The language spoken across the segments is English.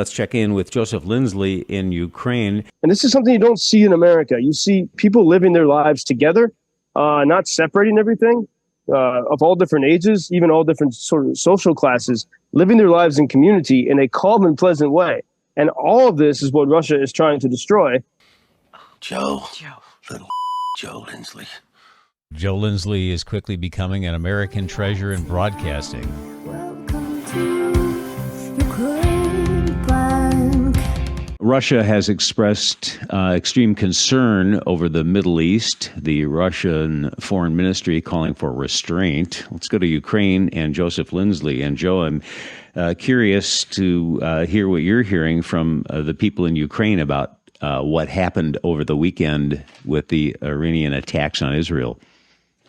Let's check in with Joseph Lindsley in Ukraine. And this is something you don't see in America. You see people living their lives together, not separating everything, of all different ages, even all different sort of social classes, living their lives in community in a calm and pleasant way. And all of this is what Russia is trying to destroy. Joe Lindsley. Joe Lindsley is quickly becoming an American treasure in broadcasting. Welcome to Ukraine Bank. Russia has expressed extreme concern over the Middle East, the Russian Foreign Ministry calling for restraint. Let's go to Ukraine and Joseph Lindsley. And Joe, I'm curious to hear what you're hearing from the people in Ukraine about what happened over the weekend with the Iranian attacks on Israel.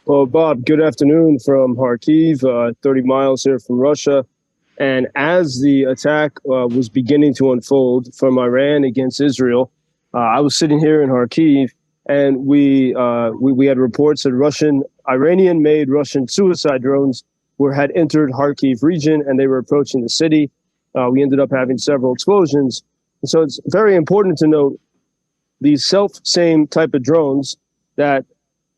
Well, Bob, good afternoon from KHARKIV, 30 miles here from Russia. And as the attack was beginning to unfold from Iran against Israel, I was sitting here in Kharkiv, and we had reports that Iranian-made Russian suicide drones had entered Kharkiv region, and they were approaching the city. We ended up having several explosions. And so it's very important to note these self-same type of drones that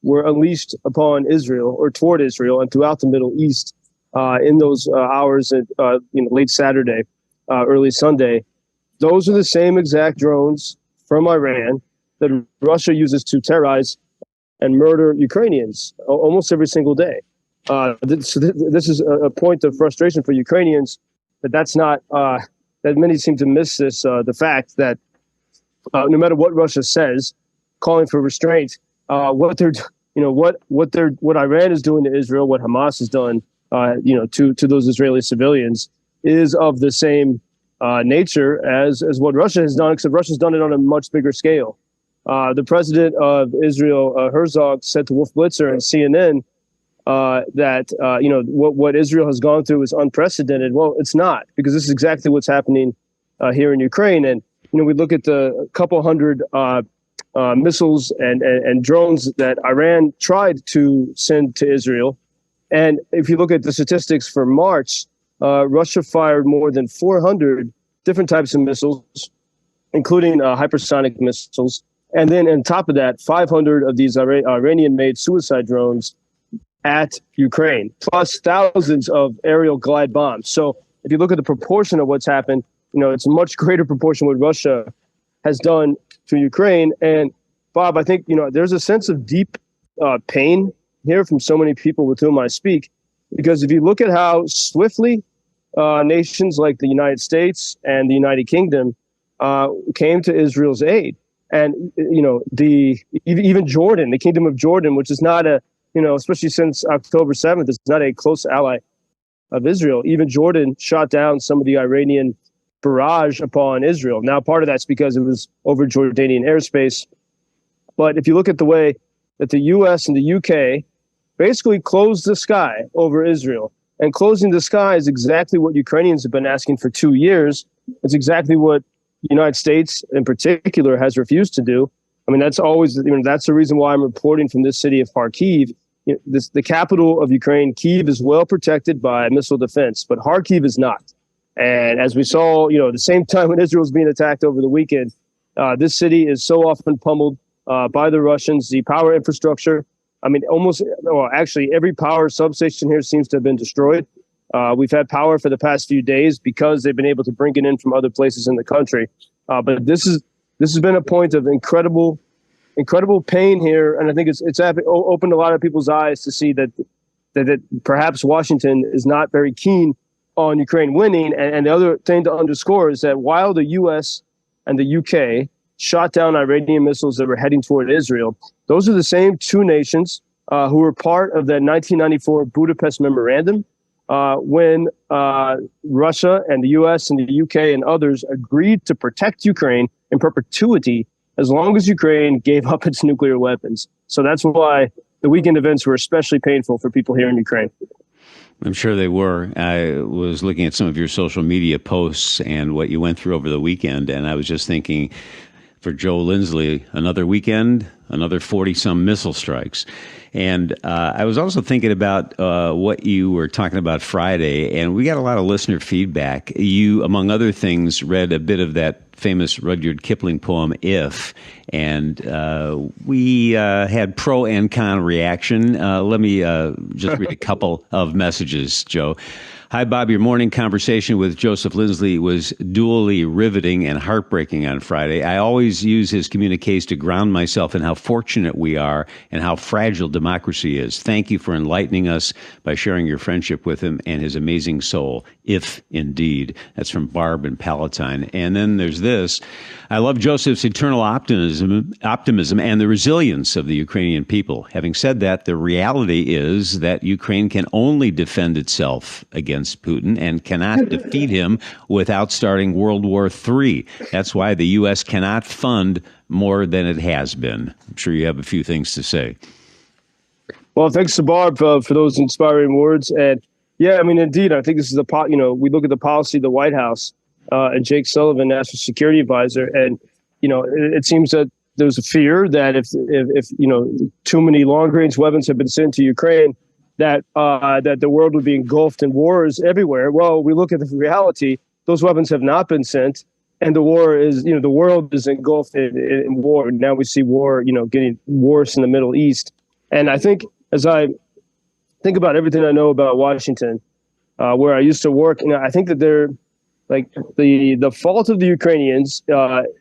were unleashed upon Israel or toward Israel and throughout the Middle East in those hours at late Saturday, early Sunday. Those are the same exact drones from Iran that Russia uses to terrorize and murder Ukrainians almost every single day. This is a point of frustration for Ukrainians that's not that many seem to miss this the fact that no matter what Russia says, calling for restraint, what Iran is doing to Israel, what Hamas has done, to those Israeli civilians, is of the same nature as what Russia has done, except Russia's done it on a much bigger scale. The president of Israel, Herzog, said to Wolf Blitzer and CNN that what Israel has gone through is unprecedented. Well, it's not, because this is exactly what's happening here in Ukraine. And we look at the couple hundred missiles and drones that Iran tried to send to Israel. And if you look at the statistics for March, Russia fired more than 400 different types of missiles, including hypersonic missiles. And then on top of that, 500 of these Iranian-made suicide drones at Ukraine, plus thousands of aerial glide bombs. So if you look at the proportion of what's happened, it's a much greater proportion what Russia has done to Ukraine. And Bob, I think, there's a sense of deep pain here from so many people with whom I speak, because if you look at how swiftly nations like the United States and the United Kingdom came to Israel's aid, and even Jordan, the Kingdom of Jordan, which is not especially since October 7th, it's not a close ally of Israel. Even Jordan shot down some of the Iranian barrage upon Israel. Now, part of that's because it was over Jordanian airspace. But if you look at the way that the U.S. and the U.K. basically closed the sky over Israel, and closing the sky is exactly what Ukrainians have been asking for 2 years. It's exactly what the United States in particular has refused to do. I mean, that's always, that's the reason why I'm reporting from this city of Kharkiv. The capital of Ukraine, Kyiv, is well protected by missile defense, but Kharkiv is not. And as we saw, the same time when Israel was being attacked over the weekend, this city is so often pummeled by the Russians. The power infrastructure, actually every power substation here seems to have been destroyed. We've had power for the past few days because they've been able to bring it in from other places in the country. But this has been a point of incredible pain here, and I think it's opened a lot of people's eyes to see that perhaps Washington is not very keen on Ukraine winning. And the other thing to underscore is that while the U.S. and the U.K. shot down Iranian missiles that were heading toward Israel, those are the same two nations who were part of that 1994 Budapest Memorandum when Russia and the U.S. and the U.K. and others agreed to protect Ukraine in perpetuity as long as Ukraine gave up its nuclear weapons. So that's why the weekend events were especially painful for people here in Ukraine. I'm sure they were. I was looking at some of your social media posts and what you went through over the weekend, and I was just thinking, For Joe Lindsley, another weekend, another 40-some missile strikes. And I was also thinking about what you were talking about Friday, and we got a lot of listener feedback. You, among other things, read a bit of that famous Rudyard Kipling poem, If, and we had pro and con reaction. Let me just read a couple of messages, Joe. Hi, Bob. Your morning conversation with Joseph Lindsley was dually riveting and heartbreaking on Friday. I always use his communiques to ground myself in how fortunate we are and how fragile democracy is. Thank you for enlightening us by sharing your friendship with him and his amazing soul, if indeed. That's from Barb and Palatine. And then there's this. I love Joseph's eternal optimism and the resilience of the Ukrainian people. Having said that, the reality is that Ukraine can only defend itself against Putin and cannot defeat him without starting World War III. That's why the U.S. cannot fund more than it has been. I'm sure you have a few things to say. Well, thanks to Barb for those inspiring words. And yeah, I mean, indeed, I think this is we look at the policy of the White House and Jake Sullivan, National Security Advisor, and it seems that there's a fear that if too many long-range weapons have been sent to Ukraine, that the world would be engulfed in wars everywhere. Well, we look at the reality; those weapons have not been sent, and the war is, the world is engulfed in war. Now we see war, getting worse in the Middle East. And I think, as I think about everything I know about Washington, where I used to work, I think that they're like the fault of the Ukrainians,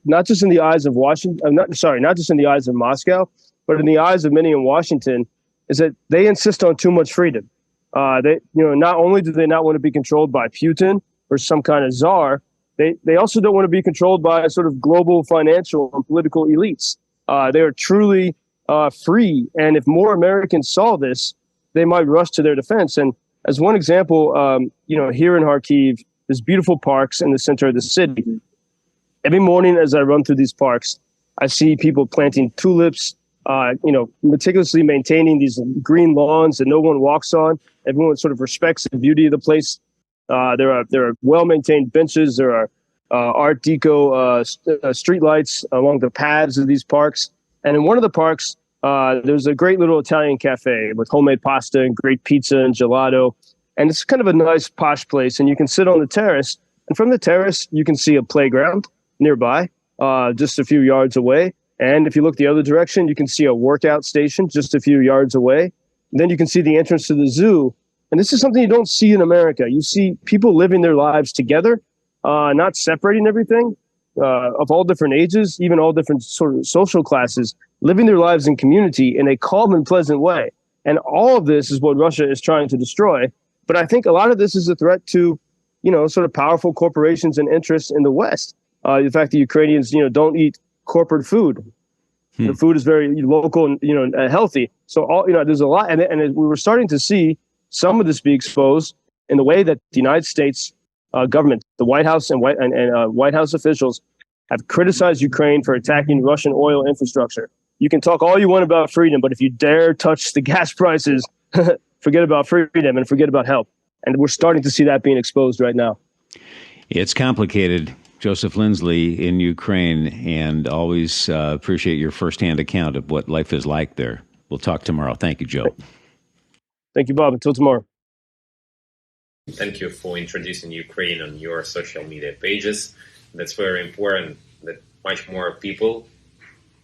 not just in the eyes of Washington, not just in the eyes of Moscow, but in the eyes of many in Washington, is that they insist on too much freedom. Not only do they not want to be controlled by Putin or some kind of czar, they also don't want to be controlled by sort of global financial and political elites. They are truly free, and if more Americans saw this, they might rush to their defense. And as one example, here in Kharkiv, there's beautiful parks in the center of the city. Every morning as I run through these parks, I see people planting tulips, meticulously maintaining these green lawns that no one walks on. Everyone sort of respects the beauty of the place. There are well-maintained benches. There are Art Deco streetlights along the paths of these parks. And in one of the parks, there's a great little Italian cafe with homemade pasta and great pizza and gelato. And it's kind of a nice, posh place. And you can sit on the terrace. And from the terrace, you can see a playground nearby, just a few yards away. And if you look the other direction, you can see a workout station just a few yards away. And then you can see the entrance to the zoo. And this is something you don't see in America. You see people living their lives together, not separating everything, of all different ages, even all different sort of social classes, living their lives in community in a calm and pleasant way. And all of this is what Russia is trying to destroy. But I think a lot of this is a threat to, sort of powerful corporations and interests in the West. The fact that Ukrainians, don't eat corporate food. The food is very local and, healthy. So there's a lot. And we were starting to see some of this be exposed in the way that the United States government, the White House and White House officials have criticized Ukraine for attacking Russian oil infrastructure. You can talk all you want about freedom, but if you dare touch the gas prices, forget about freedom and forget about help. And we're starting to see that being exposed right now. It's complicated. Joseph Lindsley in Ukraine, and always appreciate your firsthand account of what life is like there. We'll talk tomorrow. Thank you, Joe. Thank you, Bob. Until tomorrow. Thank you for introducing Ukraine on your social media pages. That's very important that much more people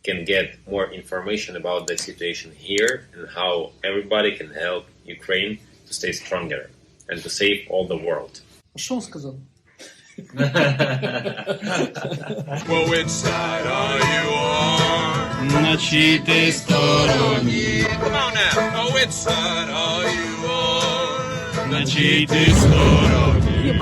can get more information about the situation here and how everybody can help Ukraine to stay stronger and to save all the world. Что он сказал? Well, which side are you on? На чьей ты стороне? Come on now. Oh, which side are you on? На чьей ты стороне?